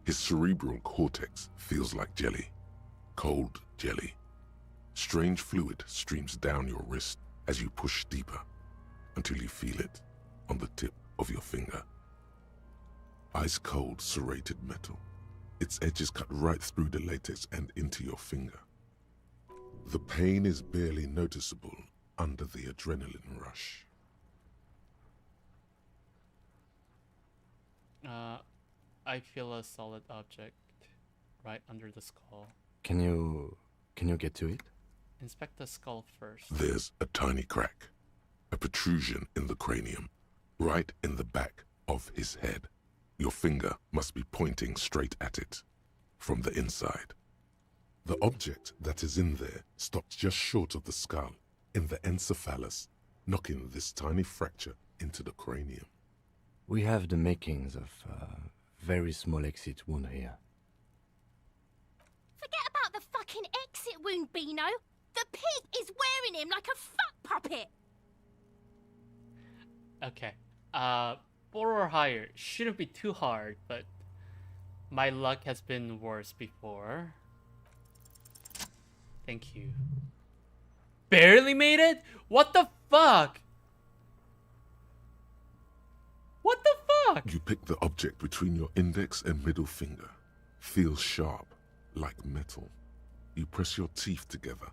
His cerebral cortex feels like jelly. Cold jelly. Strange fluid streams down your wrist as you push deeper, until you feel it on the tip of your finger. Ice-cold serrated metal. Its edges cut right through the latex and into your finger. The pain is barely noticeable under the adrenaline rush. I feel a solid object right under the skull. Can you get to it? Inspect the skull first. There's a tiny crack, a protrusion in the cranium, right in the back of his head. Your finger must be pointing straight at it, from the inside. The object that is in there stops just short of the skull, in the encephalus, knocking this tiny fracture into the cranium. We have the makings of a very small exit wound here. Forget about the fucking exit wound, Beano. The pig is wearing him like a fuck puppet. Okay. 4 or higher. Shouldn't be too hard, but my luck has been worse before. Thank you. Barely made it? What the fuck? What the fuck? You pick the object between your index and middle finger. Feels sharp, like metal. You press your teeth together.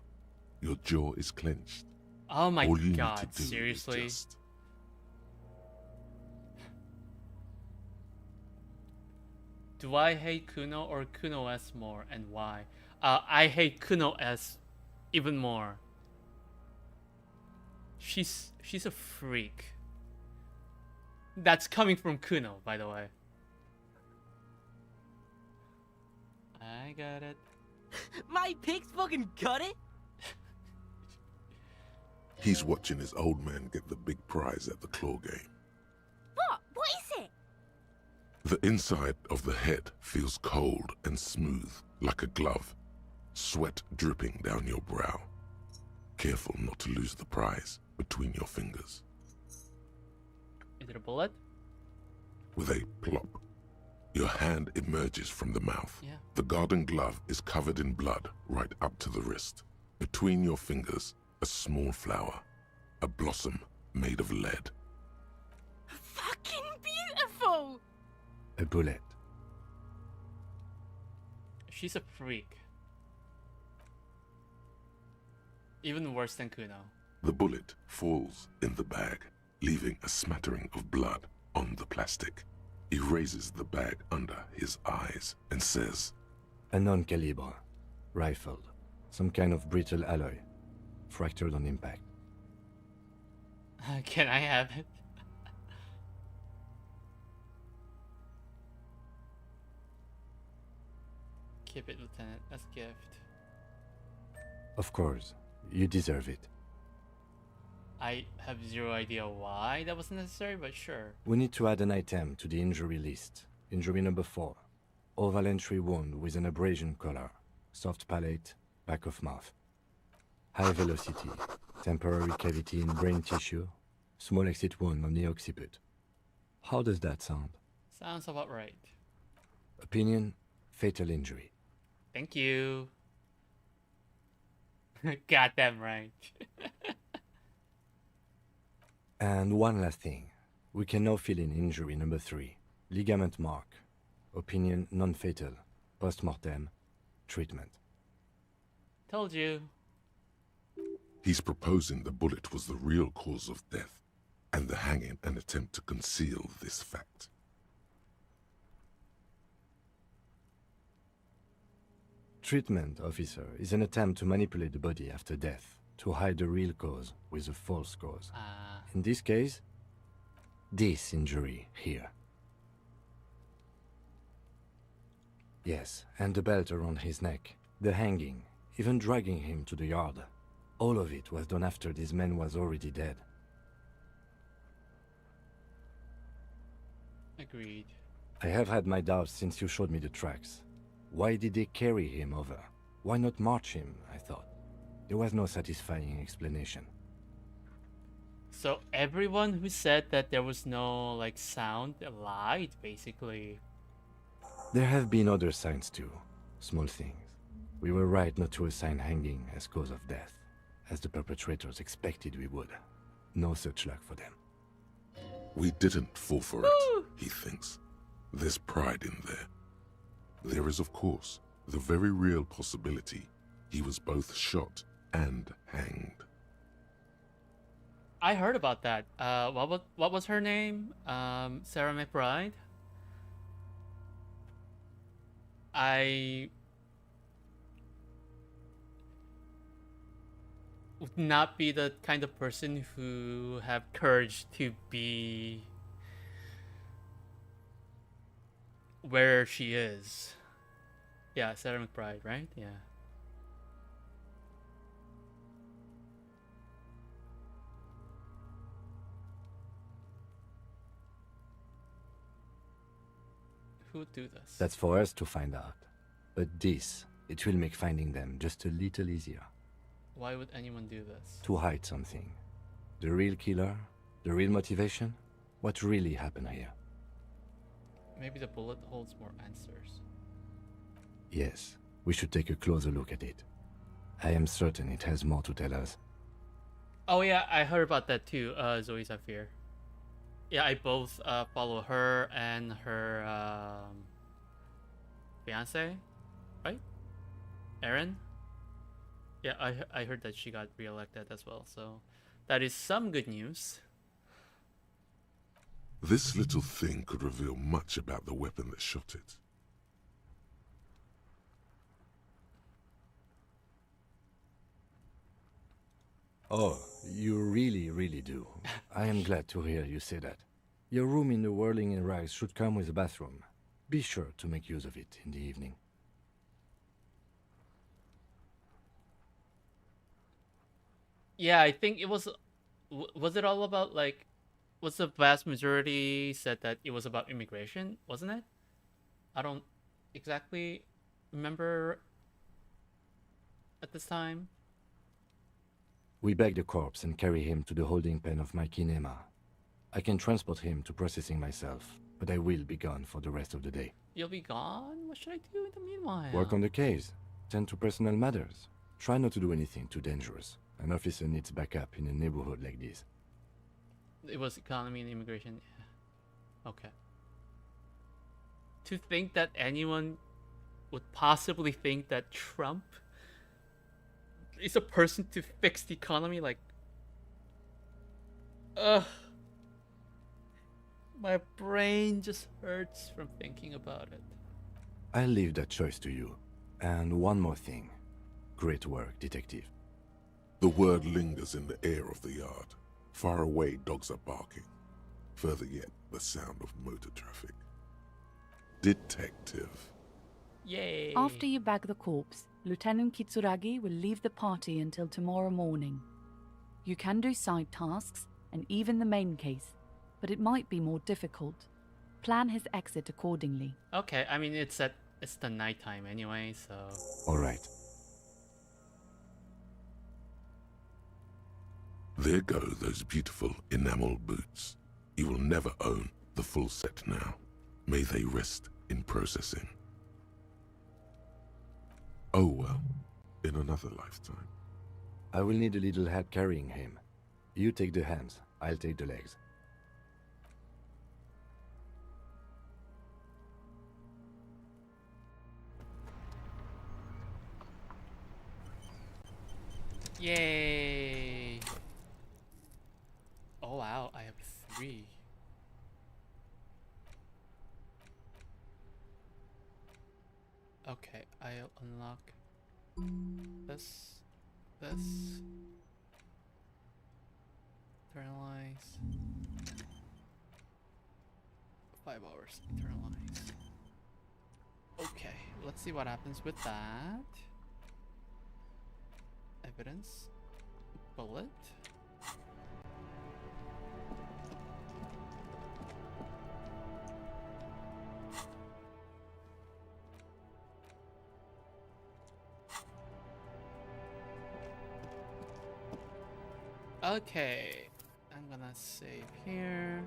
Your jaw is clenched. Oh my All you need god, to do is seriously? just- Do I hate Kuno or Kuno S more, and why? I hate Kuno S even more. She's a freak. That's coming from Kuno, by the way. I got it. My pig's fucking got it? He's watching his old man get the big prize at the claw game. What? What is it? The inside of the head feels cold and smooth, like a glove. Sweat dripping down your brow. careful not to lose the prize between your fingers. Is it a bullet? With a plop, your hand emerges from the mouth. Yeah. The garden glove is covered in blood right up to the wrist. Between your fingers, a small flower, a blossom made of lead. Fucking beautiful! A bullet. She's a freak. Even worse than Kuno. The bullet falls in the bag, leaving a smattering of blood on the plastic. He raises the bag under his eyes and says, A non-caliber. Rifled. Some kind of brittle alloy. Fractured on impact. Can I have it? Keep it, Lieutenant. As a gift. Of course. You deserve it. I have zero idea why that was necessary, but sure. We need to add an item to the injury list. Injury number 4. Oval entry wound with an abrasion collar. Soft palate, back of mouth. High velocity. Temporary cavity in brain tissue. Small exit wound on the occiput. How does that sound? Sounds about right. Opinion, fatal injury. Thank you. Goddamn right. And one last thing. We can now fill in injury number 3. Ligament mark. Opinion non-fatal. Post-mortem. Treatment. Told you. He's proposing the bullet was the real cause of death, and the hanging an attempt to conceal this fact. Treatment, officer, is an attempt to manipulate the body after death, to hide the real cause with a false cause. In this case, this injury here. Yes, and the belt around his neck, the hanging, even dragging him to the yard. All of it was done after this man was already dead. Agreed. I have had my doubts since you showed me the tracks. Why did they carry him over? Why not march him, I thought. There was no satisfying explanation. So everyone who said that there was no, like, sound lied, basically. There have been other signs too. Small things. We were right not to assign hanging as cause of death, as the perpetrators expected we would. No such luck for them. We didn't fall for it, he thinks. There's pride in there. There is, of course, the very real possibility he was both shot and hanged. I heard about that. What was her name? Sarah McBride? I would not be the kind of person who have courage to be where she is. Yeah, Sarah McBride, right? Yeah. Who would do this? That's for us to find out. But this, it will make finding them just a little easier. Why would anyone do this? To hide something. The real killer? The real motivation? What really happened here? Maybe the bullet holds more answers. Yes, we should take a closer look at it. I am certain it has more to tell us. Oh yeah, I heard about that too, Zoe Zafir. Yeah, I both follow her and her fiance, right? Aaron? Yeah, I heard that she got reelected as well, so that is some good news. This little thing could reveal much about the weapon that shot it. Oh, you really do. I am glad to hear you say that. Your room in the Whirling in Rags should come with a bathroom. Be sure to make use of it in the evening. Yeah, I think it was it all about, like, was the vast majority said that it was about immigration, wasn't it? I don't exactly remember at this time. We bag the corpse and carry him to the holding pen of my kinema. I can transport him to processing myself, but I will be gone for the rest of the day. You'll be gone? What should I do in the meanwhile? Work on the case. Tend to personal matters. Try not to do anything too dangerous. An officer needs backup in a neighborhood like this. It was economy and immigration. Yeah. Okay. To think that anyone would possibly think that Trump is a person to fix the economy, like, ugh. My brain just hurts from thinking about it. I'll leave that choice to you. And one more thing. Great work, detective. The word lingers in the air of the yard. Far away, dogs are barking. Further yet, the sound of motor traffic. Detective. Yay! After you bag the corpse, Lieutenant Kitsuragi will leave the party until tomorrow morning. You can do side tasks, and even the main case, but it might be more difficult. Plan his exit accordingly. Okay, I mean, it's the nighttime anyway, so... Alright. There go those beautiful enamel boots. You will never own the full set now. May they rest in processing. Oh well, in another lifetime. I will need a little help carrying him. You take the hands, I'll take the legs. Yay! Oh wow, I have 3. Okay, I'll unlock this, internalize, 5 hours, internalize. Okay, let's see what happens with that. Evidence, bullet. Okay, I'm gonna save here.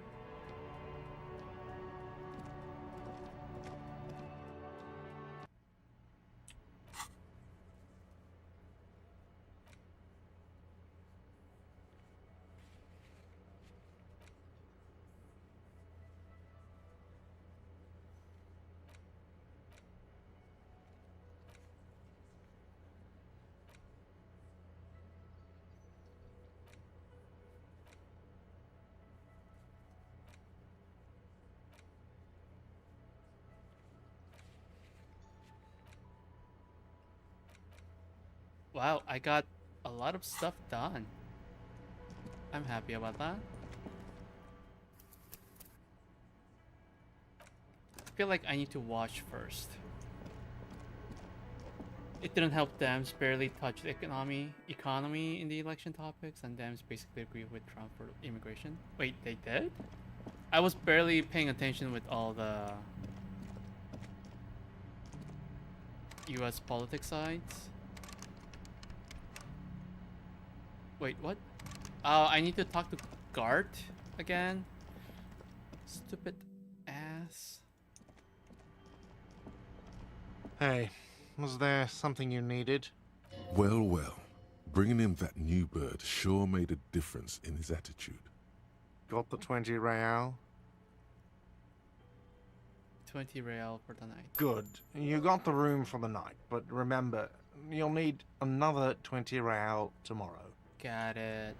Wow, I got a lot of stuff done. I'm happy about that. I feel like I need to watch first. It didn't help Dems barely touch the economy in the election topics, and Dems basically agree with Trump for immigration. Wait, they did? I was barely paying attention with all the US politics sides. Wait, what? Oh, I need to talk to Gart again? Stupid ass. Hey, was there something you needed? Well, well. Bringing him that new bird sure made a difference in his attitude. Got the 20 real? 20 real for the night. Good. You got the room for the night, but remember, you'll need another 20 real tomorrow. Got it.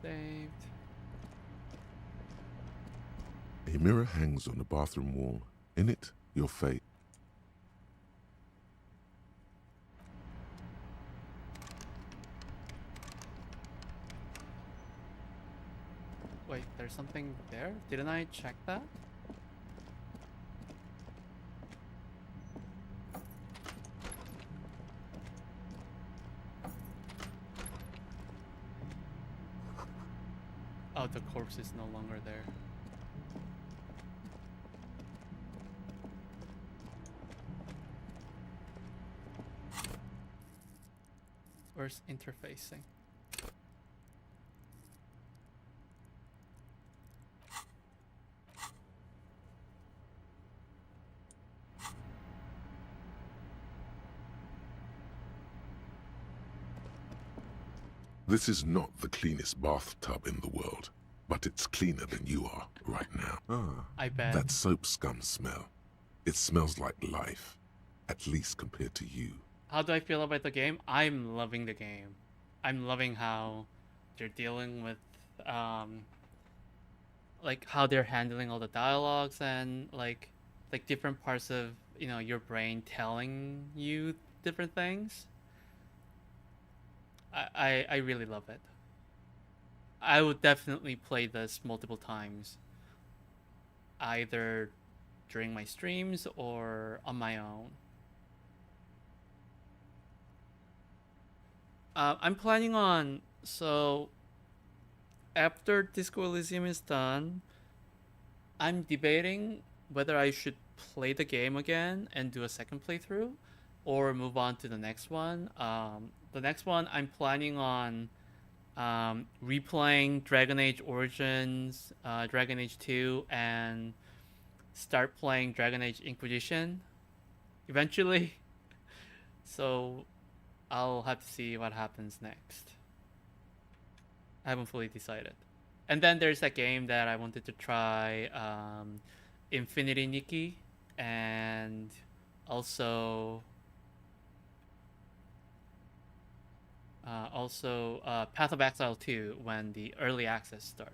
Saved. A mirror hangs on the bathroom wall. In it, your fate. Wait, there's something there? Didn't I check that? Oh, the corpse is no longer there. Where's interfacing? This is not the cleanest bathtub in the world, but it's cleaner than you are right now. I bet. That soap scum smell. It smells like life, at least compared to you. How do I feel about the game? I'm loving the game. I'm loving how they're dealing with, like how they're handling all the dialogues and like different parts of, you know, your brain telling you different things. I really love it. I would definitely play this multiple times, either during my streams or on my own. I'm planning on, so after Disco Elysium is done, I'm debating whether I should play the game again and do a second playthrough or move on to the next one. The next one I'm planning on replaying Dragon Age Origins, Dragon Age 2, and start playing Dragon Age Inquisition eventually. So I'll have to see what happens next. I haven't fully decided. And then there's that game that I wanted to try, Infinity Nikki, and also Path of Exile 2 when the early access starts.